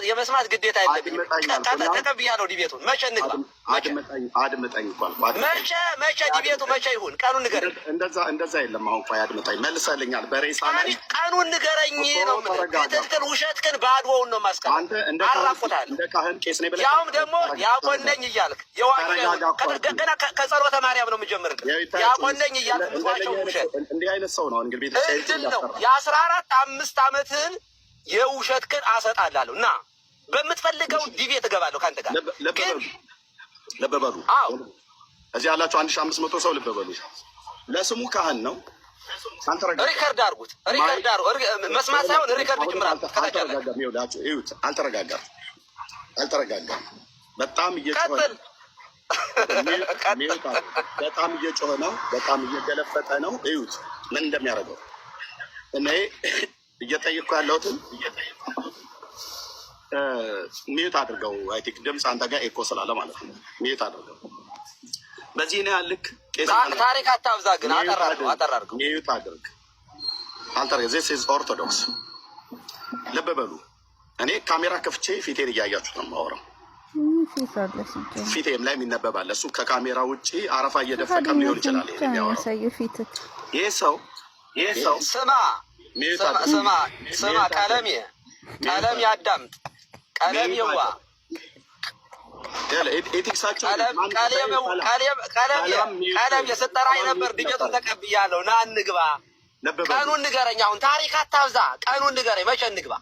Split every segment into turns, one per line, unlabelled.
የመስማት ግዴታ የለብኝም። ተቀብያለሁ ዲቤቱን። መቼ እንግባ?
አድምጠኝ እንኳን
መቼ ዲቤቱ መቼ ይሁን? ቀኑን ንገረኝ።
እንደዛ የለም። አሁን ቆይ አድምጠኝ። መልሰልኛል። በሬሳ ላይ
ቀኑን ንገረኝ ነው ትክክል። ውሸትህን ባዶውን ነው ማስቀር። አራቁታል።
እንደ ካህን ቄስ ነኝ ብለህ
ያውም ደግሞ ዲያቆን ነኝ እያልክ ገና ከጸሎተ ማርያም ነው የምጀምርልህ። ዲያቆን ነኝ እያልክ ምትዋሸው ውሸት
እንዲህ አይነት ሰው ነው እንግዲህ ቤተክርስቲያን
ነው። የ14 ዓመትህን የውሸትህን አሰጣላለሁ እና በምትፈልገው ዲቤት እገባለሁ ካንተ ጋር።
ልብ በሉ። እዚህ ያላችሁ 1500 ሰው ልብ በሉ። ለስሙ ካህን ነው።
ሪከርድ አድርጉት። መስማት ሳይሆን ሪከርድ ጭምራል።
አልተረጋጋም። በጣም እየጮኸ ነው። በጣም እየገለፈጠ ነው። እዩት ምን እንደሚያደርገው። እኔ እየጠየቅኩ ያለሁትን ሚዩት አድርገው። አይ ቲንክ ድምፅ አንተ ጋር ኤኮ ስላለ ማለት ነው። ሚዩት አድርገው። በዚህ ነው ያልክ።
ታሪክ አታብዛ ግን አጠራርገው።
ሚዩት አድርግ። ዚስ ኢዝ ኦርቶዶክስ። ልብ በሉ። እኔ ካሜራ ከፍቼ ፊቴን እያያችሁት ነው የማወራው። ፊቴም ላይ የሚነበባል። እሱ ከካሜራ ውጪ አረፋ እየደፈቀም ሊሆን ይችላል። ይሄ ሰው
ስማ ቀለም ያዳምጥ። ቀለም የዋ ቀለም የሰጠራኝ ነበር። ድጀቱን ተቀብያለሁ። ና እንግባ። ቀኑን ንገረኝ። አሁን ታሪክ አታብዛ። ቀኑን ንገረኝ። መቼ እንግባ?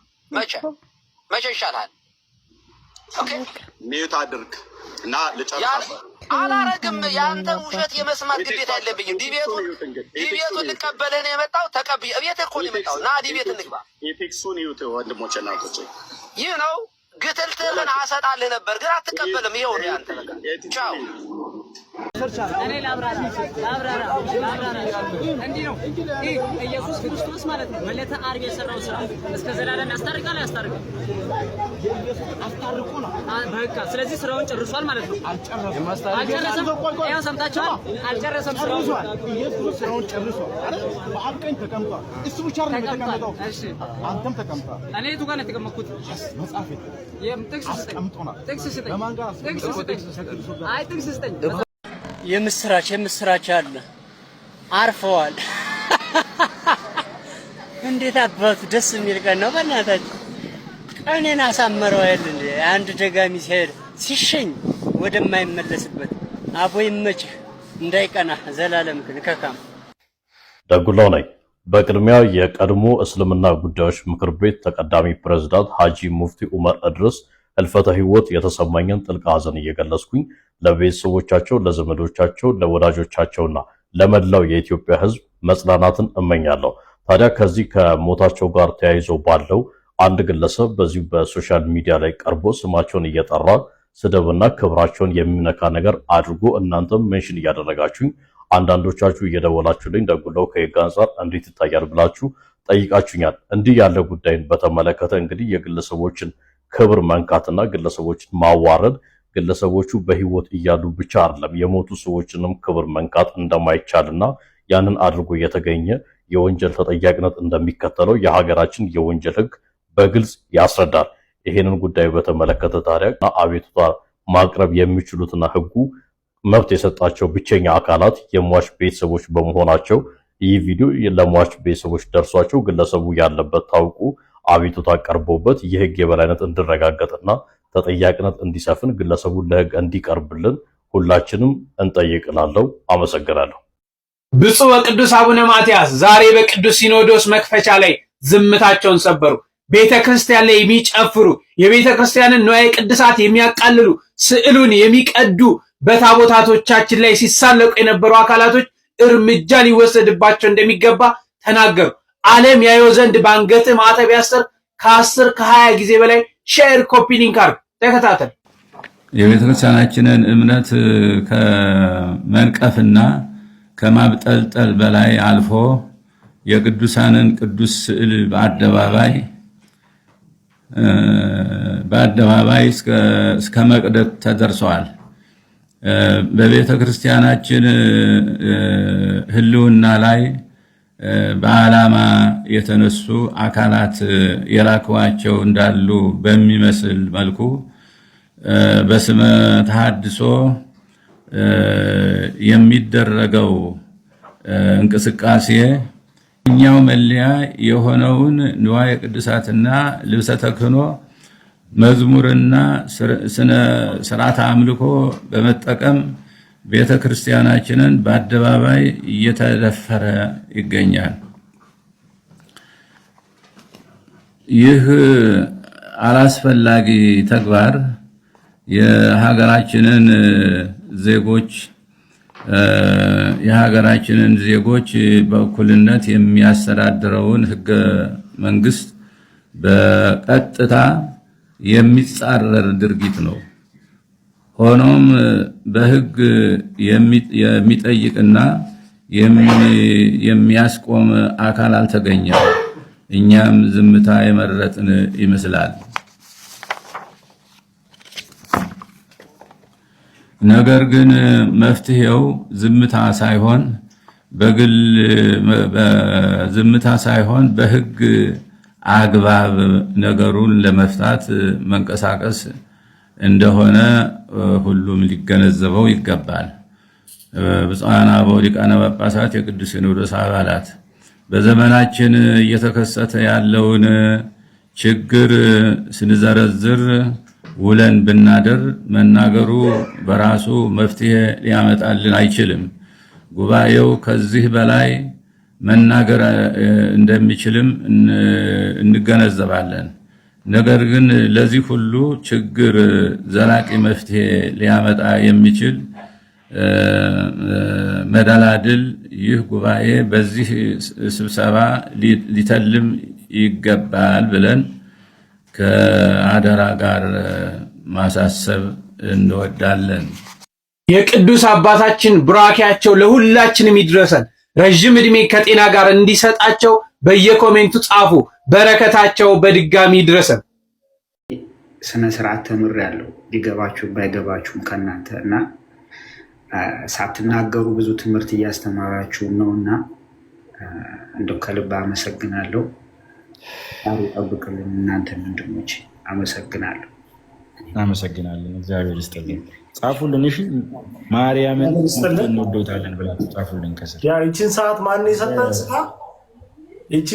መቼ ይሻላል? ኦኬ
ሚዩት አድርግ እና ልጨርስ።
አላረግም። የአንተን ውሸት የመስማት ግዴታ የለብኝም። ዲቤቱን ልቀበልህ ነው የመጣው። ተቀብዬ እቤትህ እኮ ነው የመጣው። ና ዲቤት እንግባ።
የቴክሱን ይዩት ወንድሞቼ እናቶቼ።
ይህ ነው ግትልትህን አሰጣልህ ነበር ግን አትቀበልም። ይኸው ነው ያንተ በቃ። ቻው።
እኔ ላብራራ እንዲህ ነው። ኢየሱስ ክርስቶስ ማለት ነው በዕለተ ዓርብ የሰራው ስራ እስከ ዘላለም ያስታርቃል። አስታርቁ ነው በቃ። ስለዚህ ስራውን ጨርሷል ማለት ነው። አልጨረሰም። ያው ሰምታችኋል። አልጨረሰም ስራውን።
ኢየሱስ ስራውን ጨርሷል አይደል? በአብ ቀኝ ተቀምጧል። እሱ ብቻ ነው የተቀመጠው። እሺ አንተም ተቀምጧል።
እኔ የቱ ጋር ነው የተቀመጥኩት?
መጽሐፍ
ጥቅስ ስጠኝ። ጥቅስ ስጠኝ።
በማን ጋር?
አይ ጥቅስ ስጠኝ።
የምስራች አለ። አርፈዋል። እንዴት አባቱ ደስ የሚል ቀን ነው። በእናታችሁ ቀኔን አሳመረው አይደል እንዴ? አንድ ደጋሚ ሲሄድ ሲሸኝ ወደማይመለስበት አቦ ይመችህ እንዳይቀና ዘላለም ግን ከካም
ደጉላው ነኝ። በቅድሚያ የቀድሞ እስልምና ጉዳዮች ምክር ቤት ተቀዳሚ ፕሬዝዳንት ሐጂ ሙፍቲ ዑመር እድሪስ ህልፈተ ህይወት የተሰማኝን ጥልቅ ሐዘን እየገለጽኩኝ ለቤተሰቦቻቸው፣ ለዘመዶቻቸው፣ ለወዳጆቻቸውና ለመላው የኢትዮጵያ ህዝብ መጽናናትን እመኛለሁ። ታዲያ ከዚህ ከሞታቸው ጋር ተያይዞ ባለው አንድ ግለሰብ በዚህ በሶሻል ሚዲያ ላይ ቀርቦ ስማቸውን እየጠራ ስድብና ክብራቸውን የሚነካ ነገር አድርጎ እናንተም ሜንሽን እያደረጋችሁኝ አንዳንዶቻችሁ እየደወላችሁልኝ ደጉላው ከህግ አንጻር እንዴት ይታያል ብላችሁ ጠይቃችሁኛል። እንዲህ ያለ ጉዳይን በተመለከተ እንግዲህ የግለሰቦችን ክብር መንካትና ግለሰቦችን ማዋረድ ግለሰቦቹ በህይወት እያሉ ብቻ አይደለም የሞቱ ሰዎችንም ክብር መንካት እንደማይቻልና ያንን አድርጎ የተገኘ የወንጀል ተጠያቂነት እንደሚከተለው የሀገራችን የወንጀል ህግ በግልጽ ያስረዳል። ይሄንን ጉዳይ በተመለከተ ታዲያ አቤቱታ ማቅረብ የሚችሉትና ህጉ መብት የሰጣቸው ብቸኛ አካላት የሟች ቤተሰቦች በመሆናቸው ይህ ቪዲዮ ለሟች ቤተሰቦች ደርሷቸው ግለሰቡ ያለበት ታውቁ አቤቱታ ቀርቦበት የህግ የበላይነት እንዲረጋገጥና ተጠያቂነት እንዲሰፍን ግለሰቡ ለህግ እንዲቀርብልን ሁላችንም እንጠይቅላለሁ። አመሰግናለሁ።
ብፁዕ ወቅዱስ አቡነ ማትያስ ዛሬ በቅዱስ ሲኖዶስ መክፈቻ ላይ ዝምታቸውን ሰበሩ። ቤተክርስቲያን ላይ የሚጨፍሩ የቤተክርስቲያንን ንዋየ ቅድሳት የሚያቃልሉ ስዕሉን የሚቀዱ በታቦታቶቻችን ላይ ሲሳለቁ የነበሩ አካላቶች እርምጃ ሊወሰድባቸው እንደሚገባ ተናገሩ። ዓለም ያየው ዘንድ ባንገት ማተብ ያስር ከ10 ከ20 ጊዜ በላይ ሼር ኮፒ ሊንክ አድርግ ተከታተል።
የቤተክርስቲያናችንን እምነት ከመንቀፍና ከማብጠልጠል በላይ አልፎ የቅዱሳንን ቅዱስ ስዕል በአደባባይ እስከ መቅደት ተደርሰዋል። በቤተክርስቲያናችን ህልውና ላይ በዓላማ የተነሱ አካላት የላከዋቸው እንዳሉ በሚመስል መልኩ በስመ ተሐድሶ የሚደረገው እንቅስቃሴ እኛው መለያ የሆነውን ንዋየ ቅድሳትና ልብሰ ተክህኖ መዝሙርና ስነ ስርዓተ አምልኮ በመጠቀም ቤተ ክርስቲያናችንን በአደባባይ እየተደፈረ ይገኛል። ይህ አላስፈላጊ ተግባር የሀገራችንን ዜጎች በእኩልነት የሚያስተዳድረውን ህገ መንግስት በቀጥታ የሚጻረር ድርጊት ነው። ሆኖም በህግ የሚጠይቅና የሚያስቆም አካል አልተገኘም። እኛም ዝምታ የመረጥን ይመስላል። ነገር ግን መፍትሄው ዝምታ ሳይሆን በህግ አግባብ ነገሩን ለመፍታት መንቀሳቀስ እንደሆነ ሁሉም ሊገነዘበው ይገባል። ብፁዓን አበው ሊቃነ ጳጳሳት፣ የቅዱስ ሲኖዶስ አባላት በዘመናችን እየተከሰተ ያለውን ችግር ስንዘረዝር ውለን ብናደር መናገሩ በራሱ መፍትሄ ሊያመጣልን አይችልም። ጉባኤው ከዚህ በላይ መናገር እንደሚችልም እንገነዘባለን። ነገር ግን ለዚህ ሁሉ ችግር ዘላቂ መፍትሄ ሊያመጣ የሚችል መደላድል ይህ ጉባኤ በዚህ ስብሰባ ሊተልም ይገባል ብለን ከአደራ ጋር ማሳሰብ እንወዳለን።
የቅዱስ አባታችን ቡራኪያቸው ለሁላችንም ይድረሰን። ረጅም ዕድሜ ከጤና ጋር እንዲሰጣቸው በየኮሜንቱ ጻፉ። በረከታቸው በድጋሚ ይድረሰን።
ስነ ስርዓት ተምሬያለሁ። ሊገባችሁ ባይገባችሁም ከእናንተ እና ሳትናገሩ ብዙ ትምህርት እያስተማራችሁ ነውና እንደው ከልብ አመሰግናለሁ። ዛሬ ጠብቅልን እናንተ ወንድሞች፣ አመሰግናለሁ።
እናመሰግናለን። እግዚአብሔር ይስጥልን። ጻፉልን። እሺ ማርያምን እንወዶታለን ብላችሁ ጻፉልን። ከስር
ያ ይቺን ሰዓት ማን የሰጠን? ይቺ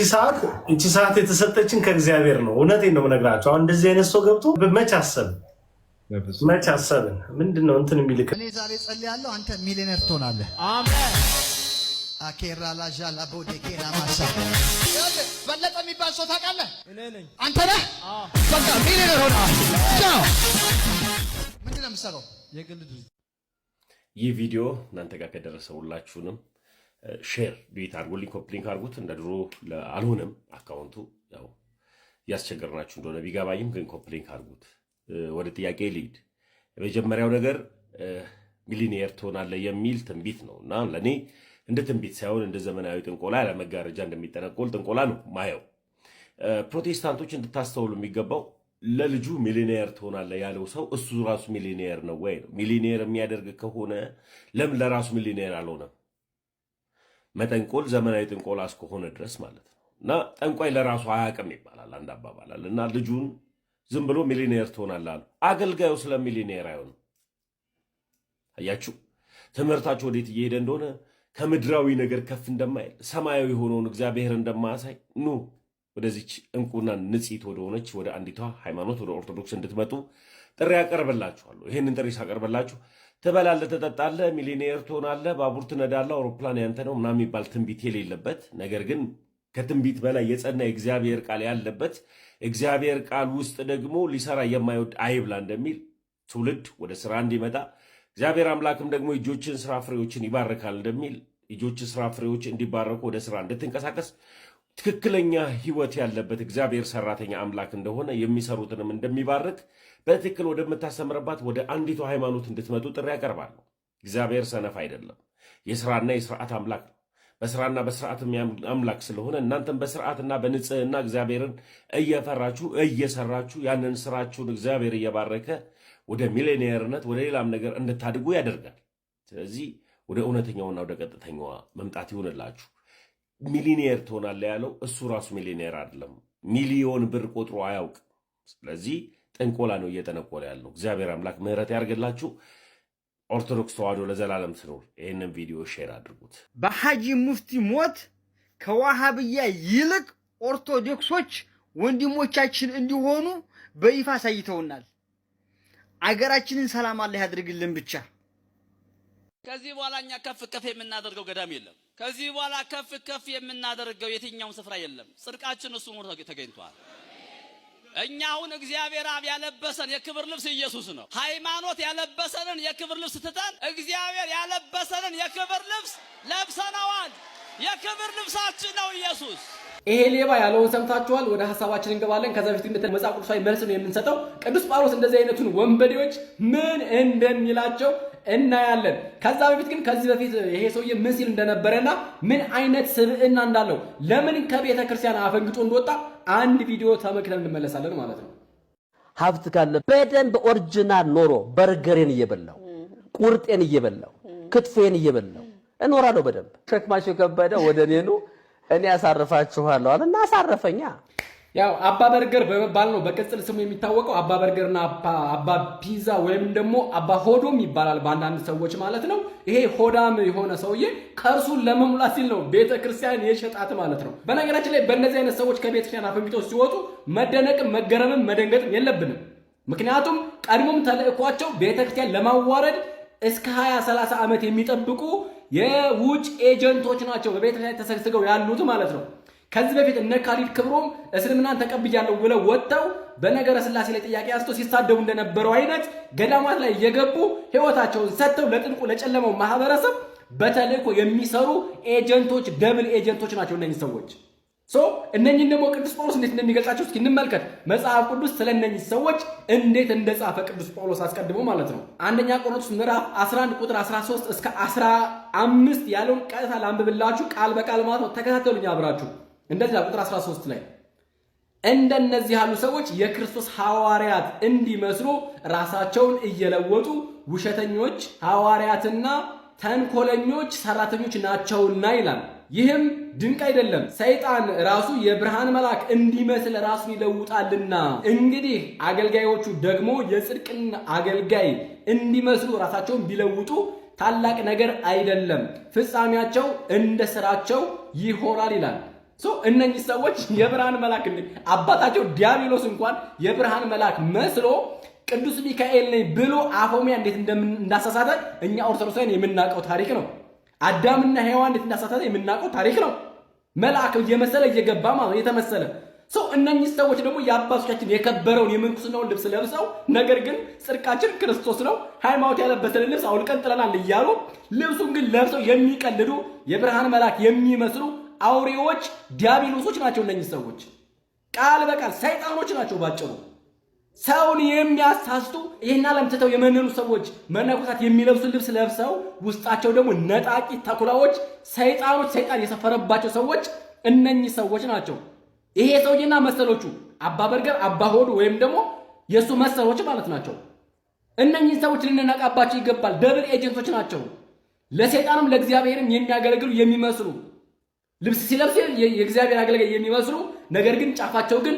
ሰዓት የተሰጠችን ከእግዚአብሔር ነው። እውነቴን ነው የምነግራቸው። አሁን እንደዚህ አይነት ሰው ገብቶ መች አሰብን? ምንድነው እንትን የሚልክ?
እኔ ዛሬ ጸልያለሁ፣ አንተ ሚሊዮነር ትሆናለህ። አሜን። አኬራ ላጃላ ቦዴኬና ማሳ በለጠ የሚባል ሰው ታውቃለህ? እኔ ነኝ። አንተ ነህ? በቃ ሚሊዮነር ሆነሃል። ቻው። ምንድን ነው የምትሰራው? የግል ድርጅት።
ይህ ቪዲዮ እናንተ ጋር ከደረሰ ሁላችሁንም ሼር ዱዊት አድርጉልኝ፣ ኮፕሊንክ አድርጉት። እንደ ድሮ አልሆነም አካውንቱ፣ ያው እያስቸገርናችሁ እንደሆነ ቢገባኝም ግን ኮፕሊንክ አድርጉት። ወደ ጥያቄ ልሂድ። የመጀመሪያው ነገር ሚሊኒየር ትሆናለህ የሚል ትንቢት ነው እና ለእኔ እንደ ትንቢት ሳይሆን እንደ ዘመናዊ ጥንቆላ ያለ መጋረጃ እንደሚጠነቆል ጥንቆላ ነው ማየው። ፕሮቴስታንቶች እንድታስተውሉ የሚገባው ለልጁ ሚሊኒየር ትሆናለህ ያለው ሰው እሱ ራሱ ሚሊኒየር ነው ወይ ነው። ሚሊኒየር የሚያደርግ ከሆነ ለምን ለራሱ ሚሊኒየር አልሆነም? መጠንቆል ዘመናዊ ጥንቆላ እስከሆነ ድረስ ማለት ነው። እና ጠንቋይ ለራሱ አያውቅም ይባላል አንድ አባባላል። እና ልጁን ዝም ብሎ ሚሊኒየር ትሆናለህ አሉ። አገልጋዩ ስለ ሚሊኒየር አይሆንም። አያችሁ ትምህርታችሁ ወዴት እየሄደ እንደሆነ። ከምድራዊ ነገር ከፍ እንደማይል ሰማያዊ የሆነውን እግዚአብሔር እንደማያሳይ ኑ ወደዚች እንቁና ንጽሕት ወደሆነች ወደ አንዲቷ ሃይማኖት ወደ ኦርቶዶክስ እንድትመጡ ጥሪ ያቀርብላችኋለሁ። ይህንን ጥሪ ሳቀርብላችሁ ትበላለህ፣ ትጠጣለህ፣ ሚሊኒየር ትሆናለህ፣ ባቡር ትነዳለህ፣ አውሮፕላን ያንተ ነው ምናምን የሚባል ትንቢት የሌለበት ነገር ግን ከትንቢት በላይ የጸና የእግዚአብሔር ቃል ያለበት እግዚአብሔር ቃል ውስጥ ደግሞ ሊሰራ የማይወድ አይብላ እንደሚል ትውልድ ወደ ስራ እንዲመጣ እግዚአብሔር አምላክም ደግሞ እጆችን ስራ ፍሬዎችን ይባርካል እንደሚል እጆች ስራ ፍሬዎች እንዲባረኩ ወደ ስራ እንድትንቀሳቀስ ትክክለኛ ህይወት ያለበት እግዚአብሔር ሰራተኛ አምላክ እንደሆነ የሚሰሩትንም እንደሚባርክ በትክክል ወደምታሰምረባት ወደ አንዲቱ ሃይማኖት እንድትመጡ ጥሪ ያቀርባለሁ። እግዚአብሔር ሰነፍ አይደለም፣ የስራና የስርዓት አምላክ ነው። በስራና በስርዓት አምላክ ስለሆነ እናንተም በስርዓትና በንጽህና እግዚአብሔርን እየፈራችሁ እየሰራችሁ ያንን ስራችሁን እግዚአብሔር እየባረከ ወደ ሚሊኒየርነት ወደ ሌላም ነገር እንድታድጉ ያደርጋል። ስለዚህ ወደ እውነተኛውና ወደ ቀጥተኛዋ መምጣት ይሆንላችሁ።
ሚሊዮኔር ትሆናለህ ያለው እሱ ራሱ ሚሊዮኔር አይደለም። ሚሊዮን ብር ቆጥሮ አያውቅ። ስለዚህ ጥንቆላ ነው እየጠነቆለ ያለው። እግዚአብሔር አምላክ ምህረት ያርግላችሁ። ኦርቶዶክስ ተዋህዶ ለዘላለም ትኖር። ይህንን ቪዲዮ ሼር አድርጉት።
በሐጂ ሙፍቲ ሞት ከዋሃብያ ይልቅ ኦርቶዶክሶች ወንድሞቻችን እንዲሆኑ በይፋ አሳይተውናል። አገራችንን ሰላም አላህ ያድርግልን ብቻ።
ከዚህ በኋላ እኛ ከፍ ከፍ የምናደርገው ገዳም የለም። ከዚህ በኋላ ከፍ ከፍ የምናደርገው የትኛውም ስፍራ የለም። ጽድቃችን እሱ ሞቶ ተገኝቷል። እኛ አሁን እግዚአብሔር አብ ያለበሰን የክብር ልብስ ኢየሱስ ነው። ሃይማኖት ያለበሰንን የክብር ልብስ ትተን እግዚአብሔር ያለበሰንን የክብር ልብስ ለብሰናል። የክብር ልብሳችን ነው ኢየሱስ።
ይሄ ሌባ ያለውን ሰምታችኋል። ወደ ሐሳባችን እንገባለን። ከዛ በፊት ግን መጽሐፍ ቅዱሳዊ መልስ ነው የምንሰጠው። ቅዱስ ጳውሎስ እንደዚህ አይነቱን ወንበዴዎች ምን እንደሚላቸው እናያለን። ከዛ በፊት ግን ከዚህ በፊት ይሄ ሰውዬ ምን ሲል እንደነበረና ምን አይነት ስብዕና እንዳለው ለምን ከቤተ ክርስቲያን አፈንግጦ እንደወጣ አንድ ቪዲዮ ተመልክተን እንመለሳለን ማለት ነው።
ሀብት ካለ በደንብ ኦሪጂናል ኖሮ በርገሬን እየበላው ቁርጤን እየበላው ክትፎን እየበላው እኖራለሁ በደንብ። ሸክማችሁ ከበደ ወደ እኔ ኑ እኔ አሳርፋችኋለሁ አለና አሳረፈኛ።
ያው አባ በርገር በመባል ነው በቅጽል ስሙ የሚታወቀው። አባ በርገርና አባ ፒዛ ወይም ደግሞ አባ ሆዶም ይባላል በአንዳንድ ሰዎች ማለት ነው። ይሄ ሆዳም የሆነ ሰውዬ ከእርሱን ለመሙላት ሲል ነው ቤተክርስቲያን የሸጣት ማለት ነው። በነገራችን ላይ በእነዚህ አይነት ሰዎች ከቤተክርስቲያን አፈንግጠው ሲወጡ መደነቅም መገረምም መደንገጥም የለብንም። ምክንያቱም ቀድሞም ተልእኳቸው ቤተክርስቲያን ለማዋረድ እስከ 20-30 ዓመት የሚጠብቁ የውጭ ኤጀንቶች ናቸው በቤተክርስቲያን ተሰግስገው ያሉት ማለት ነው። ከዚህ በፊት እነ ካሊድ ክብሮም እስልምናን ተቀብያለሁ ብለው ወጥተው በነገረ ስላሴ ላይ ጥያቄ አንስቶ ሲሳደቡ እንደነበረው አይነት ገዳማት ላይ እየገቡ ህይወታቸውን ሰጥተው ለጥልቁ ለጨለመው ማህበረሰብ በተልእኮ የሚሰሩ ኤጀንቶች፣ ደብል ኤጀንቶች ናቸው እነኚህ ሰዎች። እነኚህን ደግሞ ቅዱስ ጳውሎስ እንዴት እንደሚገልጻቸው እስኪ እንመልከት። መጽሐፍ ቅዱስ ስለነኚህ ሰዎች እንዴት እንደጻፈ ቅዱስ ጳውሎስ አስቀድሞ ማለት ነው። አንደኛ ቆሮንቶስ ምዕራፍ 11 ቁጥር 13 እስከ 15 ያለውን ቀጥታ ላንብብላችሁ ቃል በቃል ማለት ነው። ተከታተሉኝ አብራችሁ። እንደዚህ ቁጥር 13 ላይ እንደነዚህ ያሉ ሰዎች የክርስቶስ ሐዋርያት እንዲመስሉ ራሳቸውን እየለወጡ ውሸተኞች ሐዋርያትና ተንኮለኞች ሰራተኞች ናቸውና ይላል። ይህም ድንቅ አይደለም፣ ሰይጣን ራሱ የብርሃን መልአክ እንዲመስል ራሱን ይለውጣልና። እንግዲህ አገልጋዮቹ ደግሞ የጽድቅን አገልጋይ እንዲመስሉ ራሳቸውን ቢለውጡ ታላቅ ነገር አይደለም፣ ፍጻሜያቸው እንደ ስራቸው ይሆናል ይላል። እነኚህ ሰዎች የብርሃን መልአክ አባታቸው ዲያብሎስ እንኳን የብርሃን መልአክ መስሎ ቅዱስ ሚካኤል ነኝ ብሎ አፎሚያ እንዴት እንዳሳሳተ እኛ ኦርቶዶክሳውያን የምናውቀው ታሪክ ነው። አዳምና ሔዋን እንዴት እንዳሳሳተ የምናውቀው ታሪክ ነው። መልአክ እየመሰለ እየገባ ማለት የተመሰለ እነኚህ ሰዎች ደግሞ የአባቶቻችን የከበረውን የምንኩስናውን ልብስ ለብሰው ነገር ግን ጽድቃችን ክርስቶስ ነው፣ ሃይማኖት ያለበሰንን ልብስ አውልቀን ጥለናል እያሉ ልብሱን ግን ለብሰው የሚቀልዱ የብርሃን መልአክ የሚመስሉ አውሬዎች ዲያብሎሶች ናቸው። እነኚህ ሰዎች ቃል በቃል ሰይጣኖች ናቸው። ባጭሩ ሰውን የሚያሳስቱ ይህን ዓለም ትተው የመነኑ ሰዎች መነኮሳት የሚለብሱ ልብስ ለብሰው ውስጣቸው ደግሞ ነጣቂ ተኩላዎች፣ ሰይጣኖች፣ ሰይጣን የሰፈረባቸው ሰዎች እነኚህ ሰዎች ናቸው። ይሄ ሰውዬና መሰሎቹ አባ በርገር፣ አባ ሆዱ ወይም ደግሞ የሱ መሰሎች ማለት ናቸው። እነኚህ ሰዎች ልንነቃባቸው ይገባል። ደብል ኤጀንቶች ናቸው። ለሰይጣንም ለእግዚአብሔርም የሚያገለግሉ የሚመስሉ ልብስ ሲለብሱ የእግዚአብሔር አገልጋይ የሚመስሉ ነገር ግን ጫፋቸው ግን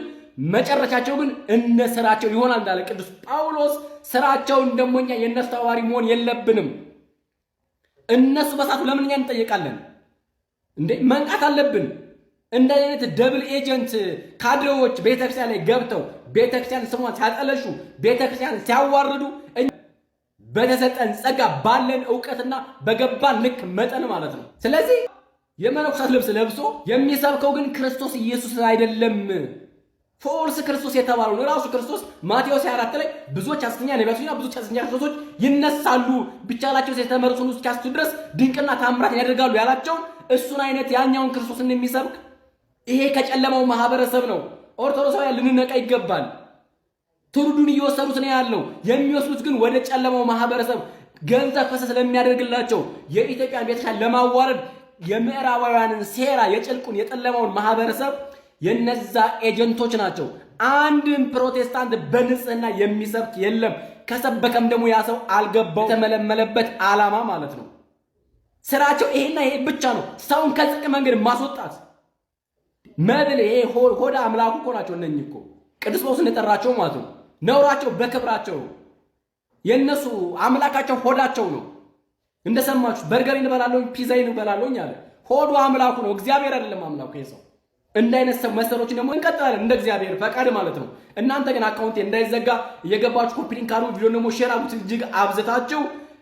መጨረሻቸው ግን እነ ስራቸው ይሆናል እንዳለ ቅዱስ ጳውሎስ። ስራቸውን ደግሞ እኛ የእነሱ ተዋሪ መሆን የለብንም። እነሱ በሳቱ ለምን እኛ እንጠየቃለን እንዴ? መንቃት አለብን። እንደ አይነት ደብል ኤጀንት ካድሬዎች ቤተክርስቲያን ላይ ገብተው ቤተክርስቲያን ስሟን ሲያጠለሹ፣ ቤተክርስቲያን ሲያዋርዱ በተሰጠን ጸጋ ባለን ዕውቀትና በገባን ልክ መጠን ማለት ነው። ስለዚህ የመነኮሳት ልብስ ለብሶ የሚሰብከው ግን ክርስቶስ ኢየሱስ አይደለም። ፎልስ ክርስቶስ የተባለው ራሱ ክርስቶስ ማቴዎስ 24 ላይ ብዙዎች ሐሰተኛ ነቢያቶችና ብዙዎች ሐሰተኛ ክርስቶሶች ይነሳሉ፣ ቢቻላቸው የተመረጡን እስኪያስቱ ድረስ ድንቅና ታምራት ያደርጋሉ ያላቸውን እሱን አይነት ያኛውን ክርስቶስን የሚሰብክ ይሄ ከጨለማው ማህበረሰብ ነው። ኦርቶዶክሳውያን ልንነቃ ይገባል። ትውልዱን እየወሰዱት ነው ያለው። የሚወስዱት ግን ወደ ጨለማው ማህበረሰብ ገንዘብ ፈሰስ ለሚያደርግላቸው የኢትዮጵያን ቤተክርስቲያን ለማዋረድ የምዕራባውያንን ሴራ የጭልቁን የጨለማውን ማህበረሰብ የነዛ ኤጀንቶች ናቸው። አንድም ፕሮቴስታንት በንጽህና የሚሰብክ የለም። ከሰበከም ደግሞ ያ ሰው አልገባው የተመለመለበት ዓላማ ማለት ነው። ስራቸው ይሄና ይሄ ብቻ ነው። ሰውን ከጽድቅ መንገድ ማስወጣት መብል። ይሄ ሆዳ አምላኩ እኮ ናቸው እነኚህ እኮ ቅዱስ ጳውሎስ የጠራቸው ማለት ነው። ነውራቸው በክብራቸው ነው። የነሱ አምላካቸው ሆዳቸው ነው። እንደሰማችሁ በርገር እንበላለሁ ፒዛ እንበላለሁ አለ። ሆዱ አምላኩ ነው፣ እግዚአብሔር አይደለም አምላኩ ይሰው። እንዳይነሳ መሰሎች ደግሞ እንቀጥላለን እንደ እግዚአብሔር ፈቃድ ማለት ነው። እናንተ ግን አካውንቴ እንዳይዘጋ እየገባችሁ ኮፒ ሊንክ አድርጉ፣ ቪዲዮ ደግሞ ሼር አድርጉት እጅግ አብዝታችሁ።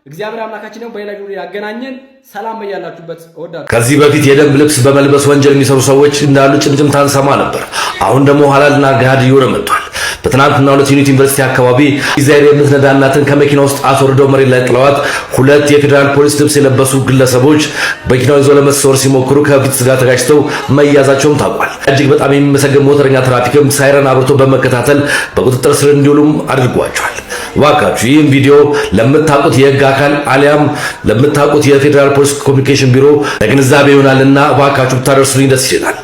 እግዚአብሔር አምላካችን ነው በሌላ ቪዲዮ ያገናኘን። ሰላም በያላችሁበት እወዳለሁ።
ከዚህ በፊት የደንብ ልብስ በመልበስ ወንጀል የሚሰሩ ሰዎች እንዳሉ ጭምጭምታ እንሰማ ነበር። አሁን ደግሞ ሐላልና ገሃድ እየሆነ መጥቷል። በትናንትናው ዕለት ዩኒቲ ዩኒቨርሲቲ አካባቢ ዲዛይር የምትነዳ እናትን ከመኪና ውስጥ አስወርደው መሬት ላይ ጥለዋት ሁለት የፌዴራል ፖሊስ ልብስ የለበሱ ግለሰቦች መኪናውን ይዘው ለመሰወር ሲሞክሩ ከፊት ጋር ተጋጭተው መያዛቸውም ታውቋል። እጅግ በጣም የሚመሰገን ሞተረኛ ትራፊክም ሳይረን አብርቶ በመከታተል በቁጥጥር ስር እንዲውሉም አድርጓቸዋል። ዋካችሁ ይህን ቪዲዮ ለምታውቁት የህግ አካል አሊያም ለምታውቁት የፌዴራል ፖሊስ ኮሚኒኬሽን ቢሮ ለግንዛቤ ይሆናልና ዋካችሁ ብታደርሱልኝ ደስ ይላል።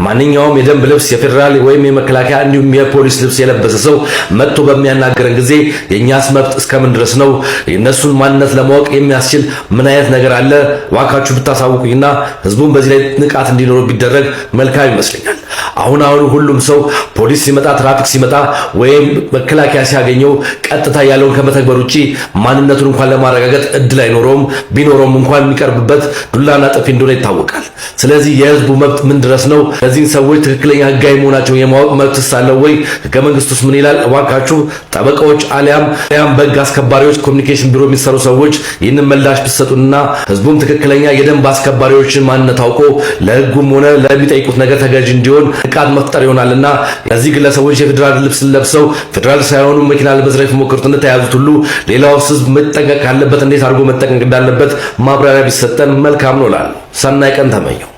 ማንኛውም የደንብ ልብስ የፌዴራል ወይም የመከላከያ እንዲሁም የፖሊስ ልብስ የለበሰ ሰው መጥቶ በሚያናገረን ጊዜ የእኛስ መብት እስከምን ድረስ ነው? የእነሱን ማንነት ለማወቅ የሚያስችል ምን አይነት ነገር አለ? ዋካችሁ ብታሳውቁኝና ህዝቡን በዚህ ላይ ንቃት እንዲኖር ቢደረግ መልካም ይመስለኛል። አሁን ሁሉም ሰው ፖሊስ ሲመጣ ትራፊክ ሲመጣ ወይም መከላከያ ሲያገኘው ቀጥታ ያለውን ከመተግበር ውጪ ማንነቱን እንኳን ለማረጋገጥ እድል አይኖረውም። ቢኖረውም እንኳን የሚቀርብበት ዱላና ጥፊ እንደሆነ ይታወቃል። ስለዚህ የህዝቡ መብት ምን ድረስ ነው? እነዚህን ሰዎች ትክክለኛ ህጋዊ መሆናቸውን የማወቅ መብት ሳለው ወይ? ህገ መንግስቱስ ምን ይላል? እባካችሁ ጠበቃዎች አሊያም በህግ አስከባሪዎች ኮሚኒኬሽን ቢሮ የሚሰሩ ሰዎች ይህንን ምላሽ ቢሰጡንና ህዝቡም ትክክለኛ የደንብ አስከባሪዎችን ማንነት አውቆ ለህጉም ሆነ ለሚጠይቁት ነገር ተገዥ እንዲሆን ንቃት መፍጠር ይሆናልና እነዚህ ግለሰቦች የፌዴራል ልብስ ለብሰው ፌዴራል ሳይሆኑ መኪና ለመዝረፍ ሞክሩት እንደተያዙት ሁሉ ሌላው ህዝብ መጠንቀቅ ካለበት እንዴት አድርጎ መጠንቀቅ እንዳለበት ማብራሪያ ቢሰጠን መልካም ነው እላለሁ። ሰናይ ቀን ተመኘው።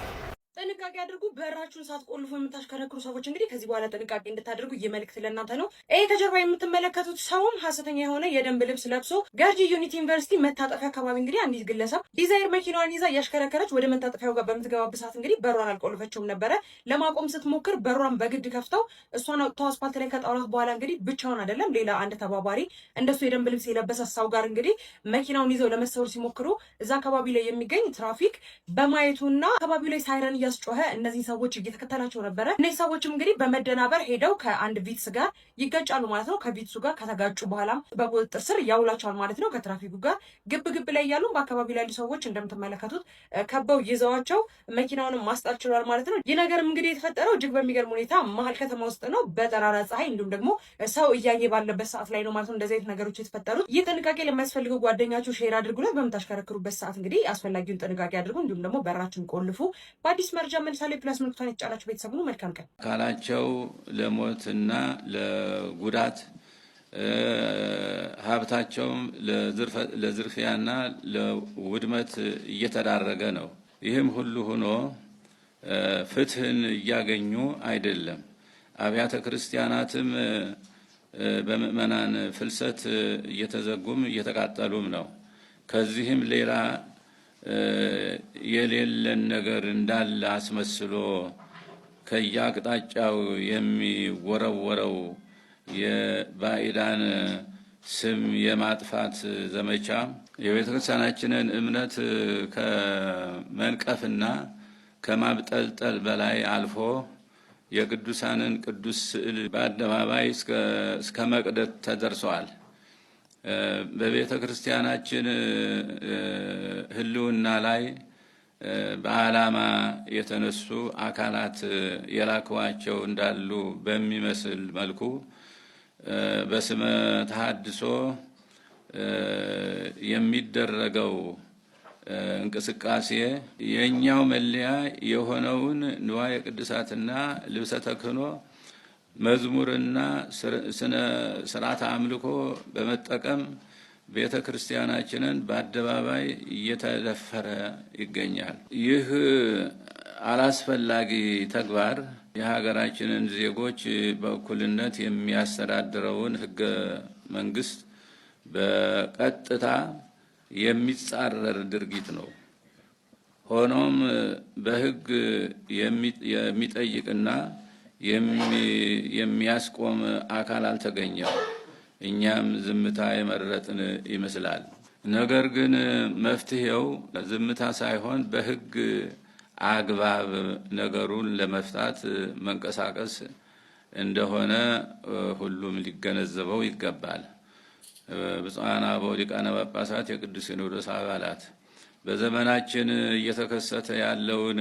በራችሁን ሳትቆልፉ የምታሽከረክሩ ሰዎች እንግዲህ ከዚህ በኋላ ጥንቃቄ እንድታደርጉ የመልእክት ለእናንተ ነው። ይሄ ከጀርባ የምትመለከቱት ሰውም ሀሰተኛ የሆነ የደንብ ልብስ ለብሶ ገርጂ ዩኒቲ ዩኒቨርሲቲ መታጠፊያ አካባቢ እንግዲህ አንዲት ግለሰብ ዲዛይር መኪናዋን ይዛ እያሽከረከረች ወደ መታጠፊያው ጋር በምትገባበት ሰዓት እንግዲህ በሯን አልቆልፈችውም ነበረ። ለማቆም ስትሞክር በሯን በግድ ከፍተው እሷን አውጥተው አስፓልት ላይ ከጣሏት በኋላ እንግዲህ ብቻውን አይደለም ሌላ አንድ ተባባሪ እንደሱ የደንብ ልብስ የለበሰ ሰው ጋር እንግዲህ መኪናውን ይዘው ለመሰወር ሲሞክሩ እዛ አካባቢ ላይ የሚገኝ ትራፊክ በማየቱና አካባቢው ላይ ሳይረን እያስጮኸ እነዚህ ሰዎች እየተከተላቸው ነበረ። እነዚህ ሰዎችም እንግዲህ በመደናበር ሄደው ከአንድ ቪትስ ጋር ይጋጫሉ ማለት ነው። ከቪትሱ ጋር ከተጋጩ በኋላ በቁጥጥር ስር ያውላቸዋል ማለት ነው። ከትራፊኩ ጋር ግብ ላይ ያሉ በአካባቢው ላይ ያሉ ሰዎች እንደምትመለከቱት ከበው ይዘዋቸው መኪናውንም ማስጣል ችሏል ማለት ነው። ይህ ነገርም እንግዲህ የተፈጠረው እጅግ በሚገርም ሁኔታ መሀል ከተማ ውስጥ ነው፣ በጠራራ ፀሐይ እንዲሁም ደግሞ ሰው እያየ ባለበት ሰዓት ላይ ነው ማለት ነው እንደዚህ አይነት ነገሮች የተፈጠሩት። ይህ ጥንቃቄ ለሚያስፈልገው ጓደኛችሁ ሼር አድርጉለት። በምታሽከረክሩበት ሰዓት እንግዲህ አስፈላጊውን ጥንቃቄ አድርጉ። እንዲሁም ደግሞ በራችሁን ቆልፉ። በአዲስ መረጃ መልሳሌ ፕላስ ምልክቷን የተጫናችሁ ቤተሰብ ነው። መልካም ቀን።
አካላቸው ለሞትና ለጉዳት ሀብታቸውም ለዝርፊያና ለውድመት እየተዳረገ ነው። ይህም ሁሉ ሆኖ ፍትህን እያገኙ አይደለም። አብያተ ክርስቲያናትም በምዕመናን ፍልሰት እየተዘጉም እየተቃጠሉም ነው። ከዚህም ሌላ የሌለን ነገር እንዳለ አስመስሎ ከየአቅጣጫው የሚወረወረው የባዕዳን ስም የማጥፋት ዘመቻ የቤተ ክርስቲያናችንን እምነት ከመንቀፍና ከማብጠልጠል በላይ አልፎ የቅዱሳንን ቅዱስ ስዕል በአደባባይ እስከ መቅደድ ተደርሰዋል። በቤተ ክርስቲያናችን ሕልውና ላይ በዓላማ የተነሱ አካላት የላክዋቸው እንዳሉ በሚመስል መልኩ በስመ ተሐድሶ የሚደረገው እንቅስቃሴ የኛው መለያ የሆነውን ንዋየ ቅድሳትና ልብሰ ተክህኖ መዝሙርና ስነ ስርዓተ አምልኮ በመጠቀም ቤተ ክርስቲያናችንን በአደባባይ እየተደፈረ ይገኛል። ይህ አላስፈላጊ ተግባር የሀገራችንን ዜጎች በእኩልነት የሚያስተዳድረውን ሕገ መንግስት በቀጥታ የሚጻረር ድርጊት ነው። ሆኖም በሕግ የሚጠይቅና የሚያስቆም አካል አልተገኘም። እኛም ዝምታ የመረጥን ይመስላል። ነገር ግን መፍትሄው ዝምታ ሳይሆን በህግ አግባብ ነገሩን ለመፍታት መንቀሳቀስ እንደሆነ ሁሉም ሊገነዘበው ይገባል። ብፁዓን አበው ሊቃነ ጳጳሳት፣ የቅዱስ ሲኖዶስ አባላት በዘመናችን እየተከሰተ ያለውን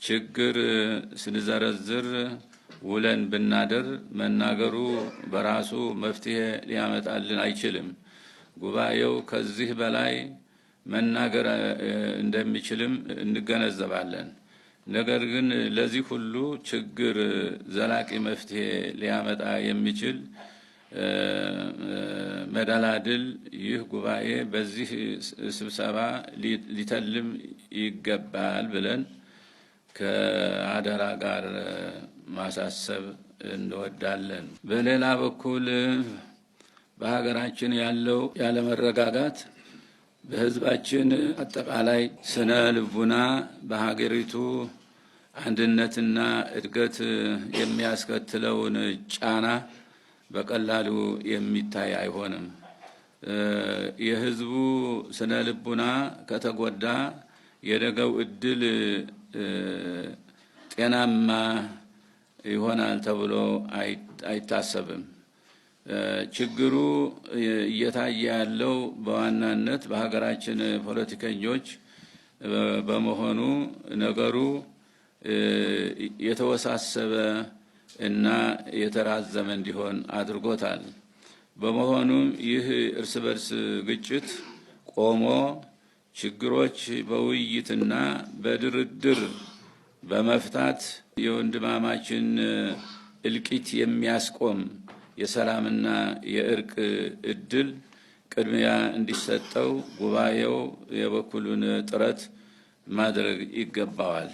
ችግር ስንዘረዝር ውለን ብናደር መናገሩ በራሱ መፍትሄ ሊያመጣልን አይችልም። ጉባኤው ከዚህ በላይ መናገር እንደሚችልም እንገነዘባለን። ነገር ግን ለዚህ ሁሉ ችግር ዘላቂ መፍትሄ ሊያመጣ የሚችል መደላድል ይህ ጉባኤ በዚህ ስብሰባ ሊተልም ይገባል ብለን ከአደራ ጋር ማሳሰብ እንወዳለን። በሌላ በኩል በሀገራችን ያለው ያለመረጋጋት በህዝባችን አጠቃላይ ስነ ልቡና በሀገሪቱ አንድነትና እድገት የሚያስከትለውን ጫና በቀላሉ የሚታይ አይሆንም። የህዝቡ ስነ ልቡና ከተጎዳ የነገው እድል ጤናማ ይሆናል ተብሎ አይታሰብም። ችግሩ እየታየ ያለው በዋናነት በሀገራችን ፖለቲከኞች በመሆኑ ነገሩ የተወሳሰበ እና የተራዘመ እንዲሆን አድርጎታል። በመሆኑም ይህ እርስ በርስ ግጭት ቆሞ ችግሮች በውይይትና በድርድር በመፍታት የወንድማማችን እልቂት የሚያስቆም የሰላምና የእርቅ እድል ቅድሚያ እንዲሰጠው ጉባኤው የበኩሉን ጥረት ማድረግ ይገባዋል።